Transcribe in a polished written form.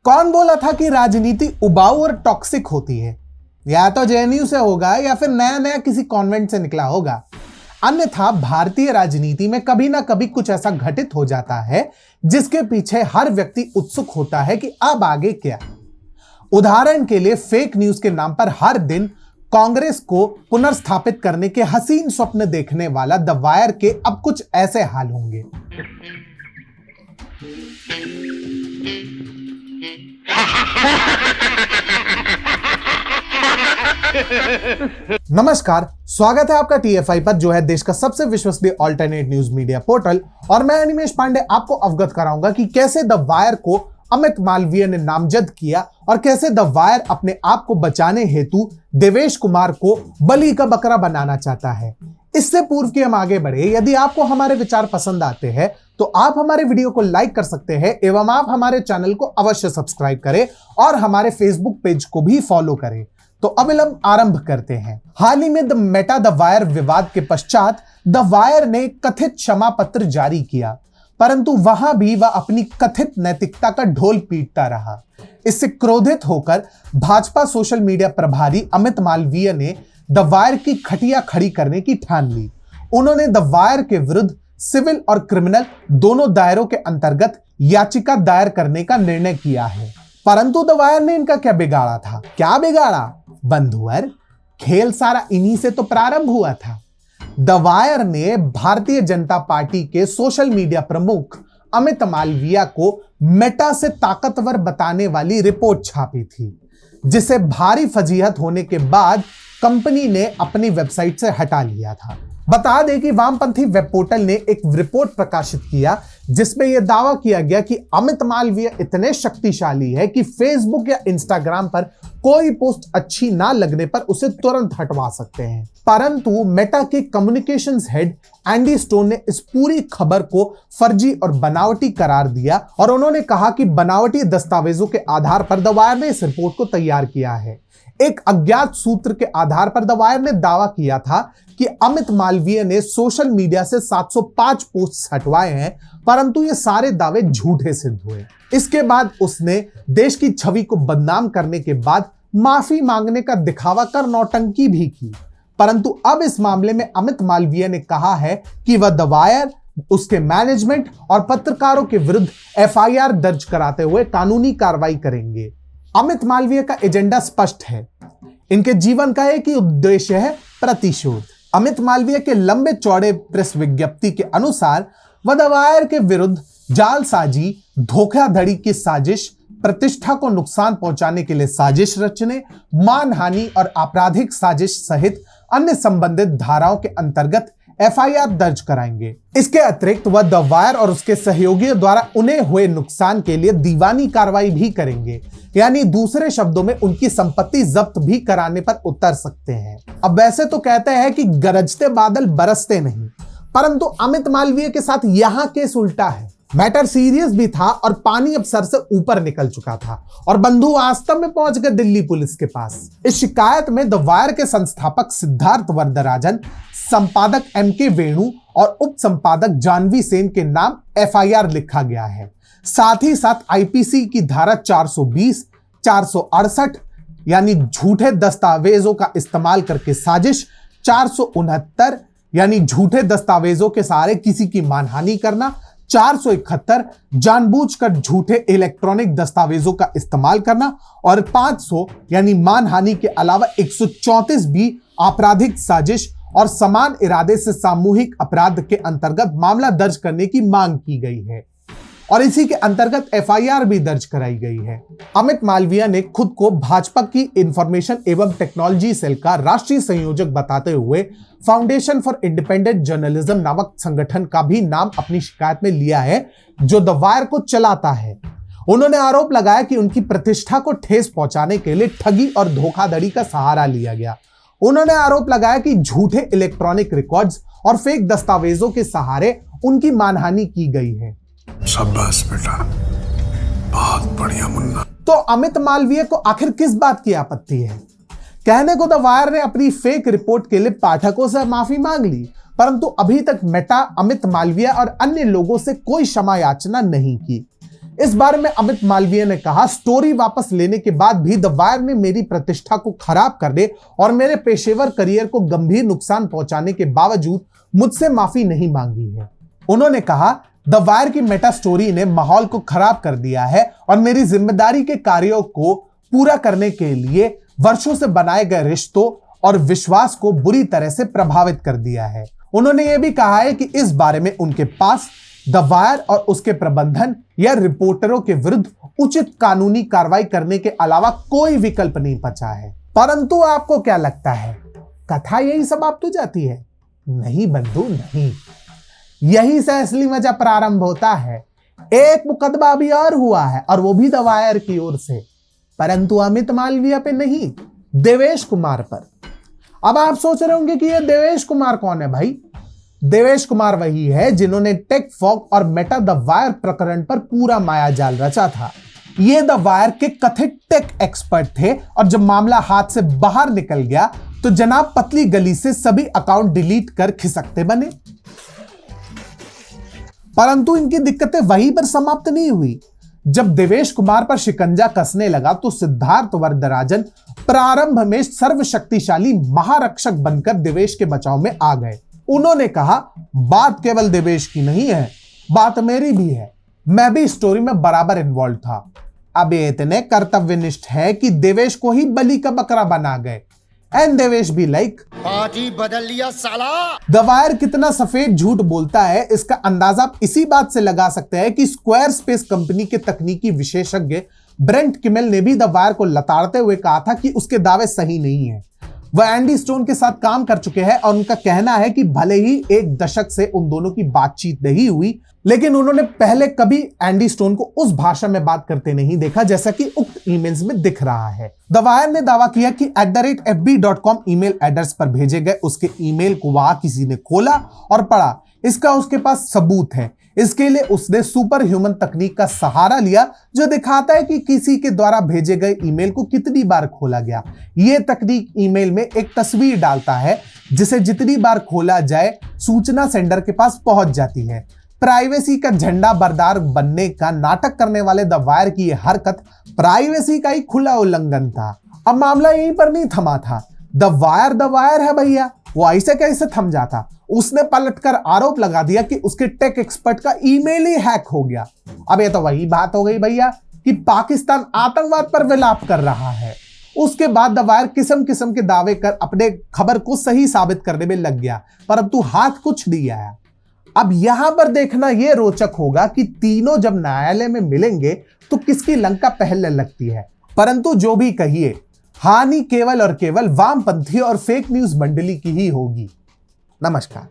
कौन बोला था कि राजनीति उबाऊ और टॉक्सिक होती है? या तो जेएनयू से होगा या फिर नया नया किसी कॉन्वेंट से निकला होगा। अन्यथा भारतीय राजनीति में कभी ना कभी कुछ ऐसा घटित हो जाता है जिसके पीछे हर व्यक्ति उत्सुक होता है कि अब आगे क्या। उदाहरण के लिए फेक न्यूज के नाम पर हर दिन कांग्रेस को पुनर्स्थापित करने के हसीन स्वप्न देखने वाला द वायर के अब कुछ ऐसे हाल होंगे। नमस्कार, स्वागत है आपका टीएफआई पर, जो है देश का सबसे विश्वसनीय अल्टरनेट न्यूज मीडिया पोर्टल। और मैं अनिमेश पांडे आपको अवगत कराऊंगा कि कैसे द वायर को अमित मालवीय ने नामजद किया और कैसे द वायर अपने आप को बचाने हेतु देवेश कुमार को बलि का बकरा बनाना चाहता है। इससे पूर्व कि हम आगे बढ़े, यदि आपको हमारे विचार पसंद आते हैं तो आप हमारे वीडियो को लाइक कर सकते हैं एवं आप हमारे चैनल को अवश्य सब्सक्राइब करें और हमारे फेसबुक पेज को भी फॉलो करें। तो अविलंब आरंभ करते हैं। हाल ही में द मेटा द वायर विवाद के पश्चात द वायर ने कथित क्षमा पत्र जारी किया, परंतु वहां भी वह अपनी कथित नैतिकता का ढोल पीटता रहा। इससे क्रोधित होकर भाजपा सोशल मीडिया प्रभारी अमित मालवीय ने द वायर की खटिया खड़ी करने की ठान ली। उन्होंने द वायर के विरुद्ध सिविल और क्रिमिनल दोनों दायरों के अंतर्गत याचिका दायर करने का निर्णय किया है। परंतु द वायर ने इनका क्या बिगाड़ा था? क्या बिगाड़ा बंधुवर? खेल सारा इन्हीं से तो प्रारंभ हुआ था। द वायर ने भारतीय जनता पार्टी के सोशल मीडिया प्रमुख अमित मालवीय को मेटा से ताकतवर बताने वाली रिपोर्ट छापी थी, जिसे भारी फजीहत होने के बाद कंपनी ने अपनी वेबसाइट से हटा लिया था। बता दें कि वामपंथी वेब पोर्टल ने एक रिपोर्ट प्रकाशित किया जिसमें यह दावा किया गया कि अमित मालवीय इतने शक्तिशाली है कि फेसबुक या इंस्टाग्राम पर कोई पोस्ट अच्छी ना लगने पर उसे तुरंत हटवा सकते हैं। परंतु मेटा के कम्युनिकेशंस हेड एंडी स्टोन ने इस पूरी खबर को फर्जी और बनावटी करार दिया और उन्होंने कहा कि बनावटी दस्तावेजों के आधार पर द वायर ने इस रिपोर्ट को तैयार किया है। एक अज्ञात सूत्र के आधार पर द वायर ने दावा किया था कि अमित मालवीय ने सोशल मीडिया से 705 पोस्ट हटवाए हैं, परंतु ये सारे दावे झूठे सिद्ध हुए। इसके बाद उसने देश की छवि को बदनाम करने के बाद माफी मांगने का दिखावा कर नौटंकी भी की। परंतु अब इस मामले में अमित मालवीय ने कहा है कि वह द वायर, उसके मैनेजमेंट और पत्रकारों के विरुद्ध एफआईआर दर्ज कराते हुए कानूनी कार्रवाई करेंगे। अमित मालवीय का एजेंडा स्पष्ट है। इनके जीवन का एक ही उद्देश्य है, प्रतिशोध। अमित मालवीय के लंबे चौड़े प्रेस विज्ञप्ति के अनुसार वह द वायर के विरुद्ध जालसाजी, धोखाधड़ी की साजिश, प्रतिष्ठा को नुकसान पहुंचाने के लिए साजिश रचने, मानहानि और आपराधिक साजिश सहित अन्य संबंधित धाराओं के अंतर्गत एफआईआर दर्ज कराएंगे। इसके अतिरिक्त वह द वायर और उसके सहयोगियों द्वारा उन्हें हुए नुकसान के लिए दीवानी कार्रवाई भी करेंगे, यानी दूसरे शब्दों में उनकी संपत्ति जब्त भी कराने पर उतर सकते हैं। अब वैसे तो कहते हैं कि गरजते बादल बरसते नहीं, परंतु अमित मालवीय के साथ यहां केस उल्टा है। मैटर सीरियस भी था और पानी अब सर से ऊपर निकल चुका था और बंधु वास्तव में पहुंच गए दिल्ली पुलिस के पास। इस शिकायत में द वायर के संस्थापक सिद्धार्थ वरदराजन, संपादक एमके वेणु और उप संपादक जानवी सेन के नाम एफआईआर लिखा गया है। साथ ही साथ आईपीसी की धारा 420, 468 यानी झूठे दस्तावेजों का इस्तेमाल करके साजिश, 469 यानी झूठे दस्तावेजों के सहारे किसी की मानहानि करना, 471 जानबूझकर झूठे इलेक्ट्रॉनिक दस्तावेजों का इस्तेमाल करना और 500 यानी मानहानि के अलावा 134 भी आपराधिक साजिश और समान इरादे से सामूहिक अपराध के अंतर्गत मामला दर्ज करने की मांग की गई है और इसी के अंतर्गत एफआईआर भी दर्ज कराई गई है। अमित मालवीय ने खुद को भाजपा की इंफॉर्मेशन एवं टेक्नोलॉजी सेल का राष्ट्रीय संयोजक बताते हुए फाउंडेशन फॉर इंडिपेंडेंट जर्नलिज्म नामक संगठन का भी नाम अपनी शिकायत में लिया है, जो द वायर को चलाता है। उन्होंने आरोप लगाया कि उनकी प्रतिष्ठा को ठेस पहुंचाने के लिए ठगी और धोखाधड़ी का सहारा लिया गया। उन्होंने आरोप लगाया कि झूठे इलेक्ट्रॉनिक रिकॉर्ड्स और फेक दस्तावेजों के सहारे उनकी मानहानि की गई है। शाबाश बेटा, बहुत बढ़िया मुन्ना। तो अमित मालवीय को आखिर किस बात की आपत्ति है? कहने को द वायर ने अपनी फेक रिपोर्ट के लिए पाठकों से माफी मांग ली, परंतु अभी तक मेटा, अमित मालवीय और अन्य लोगों से कोई क्षमा याचना नहीं की। इस बारे में अमित मालवीय ने कहा, स्टोरी वापस लेने के बाद भी द वायर ने मेरी प्रतिष्ठा को खराब करने और मेरे पेशेवर करियर को गंभीर नुकसान पहुंचाने के बावजूद मुझसे माफी नहीं मांगी है। उन्होंने कहा, द वायर की मेटा स्टोरी ने माहौल को खराब कर दिया है और मेरी जिम्मेदारी के कार्यों को पूरा करने के लिए वर्षों से बनाए गए रिश्तों और विश्वास को बुरी तरह से प्रभावित कर दिया है। उन्होंने यह भी कहा है कि इस बारे में उनके पास द वायर और उसके प्रबंधन या रिपोर्टरों के विरुद्ध उचित कानूनी कार्रवाई करने के अलावा कोई विकल्प नहीं बचा है। परंतु आपको क्या लगता है, कथा यही समाप्त हो जाती है? नहीं बंधु, नहीं। यही से असली मजा प्रारंभ होता है। एक मुकदमा अभी और हुआ है और वो भी द वायर की ओर से, परंतु अमित मालवीय पे नहीं, देवेश कुमार पर। अब आप सोच रहे होंगे कि ये देवेश कुमार कौन है भाई? देवेश कुमार वही है जिन्होंने टेक फॉग और मेटा द वायर प्रकरण पर पूरा मायाजाल रचा था। ये द वायर के कथित टेक एक्सपर्ट थे और जब मामला हाथ से बाहर निकल गया तो जनाब पतली गली से सभी अकाउंट डिलीट कर खिसकते बने। परंतु इनकी दिक्कतें वहीं पर समाप्त नहीं हुई। जब देवेश कुमार पर शिकंजा कसने लगा तो सिद्धार्थ वरदराजन प्रारंभ में सर्वशक्तिशाली महारक्षक बनकर देवेश के बचाव में आ गए। उन्होंने कहा, बात केवल देवेश की नहीं है, बात मेरी भी है। मैं भी स्टोरी में बराबर इन्वॉल्व था। अब ये इतने कर्तव्यनिष्ठ है कि देवेश को ही बलि का बकरा बना गए। एंड देवेश भी लाइक, पार्टी बदल लिया साला। द वायर कितना सफेद झूठ बोलता है इसका अंदाजा आप इसी बात से लगा सकते हैं कि स्क्वायर स्पेस कंपनी के तकनीकी विशेषज्ञ ब्रेंट किमेल ने भी द वायर को लताड़ते हुए कहा था कि उसके दावे सही नहीं है। वह एंडी स्टोन के साथ काम कर चुके हैं और उनका कहना है कि भले ही एक दशक से उन दोनों की बातचीत नहीं हुई, लेकिन उन्होंने पहले कभी एंडी स्टोन को उस भाषा में बात करते नहीं देखा जैसा कि उक्त ईमेल्स में दिख रहा है। द वायर ने दावा किया कि @fb.com ईमेल एड्रेस पर भेजे गए उसके ईमेल को वहां किसी ने खोला और पढ़ा। इसका उसके पास सबूत है। इसके लिए उसने सुपर ह्यूमन तकनीक का सहारा लिया जो दिखाता है कि किसी के द्वारा भेजे गए ईमेल को कितनी बार खोला गया। यह तकनीक ईमेल में एक तस्वीर डालता है जिसे जितनी बार खोला जाए सूचना सेंडर के पास पहुंच जाती है। प्राइवेसी का झंडा बरदार बनने का नाटक करने वाले द वायर की यह हरकत प्राइवेसी का ही खुला उल्लंघन था। अब मामला यहीं पर नहीं थमा था। द वायर है भैया, वो ऐसे कैसे थम जाता? उसने पलटकर आरोप लगा दिया कि उसके टेक एक्सपर्ट का ईमेल ही हैक हो गया। अब ये तो वही बात हो गई भैया कि पाकिस्तान आतंकवाद पर विलाप कर रहा है। उसके बाद द वायर किस्म किस्म के दावे कर अपने खबर को सही साबित करने में लग गया, परंतु हाथ कुछ नहीं आया। अब यहां पर देखना यह रोचक होगा कि तीनों जब न्यायालय में मिलेंगे तो किसकी लंका पहले लगती है। परंतु जो भी कहिए, हानि केवल और केवल वामपंथी और फेक न्यूज मंडली की ही होगी। नमस्कार।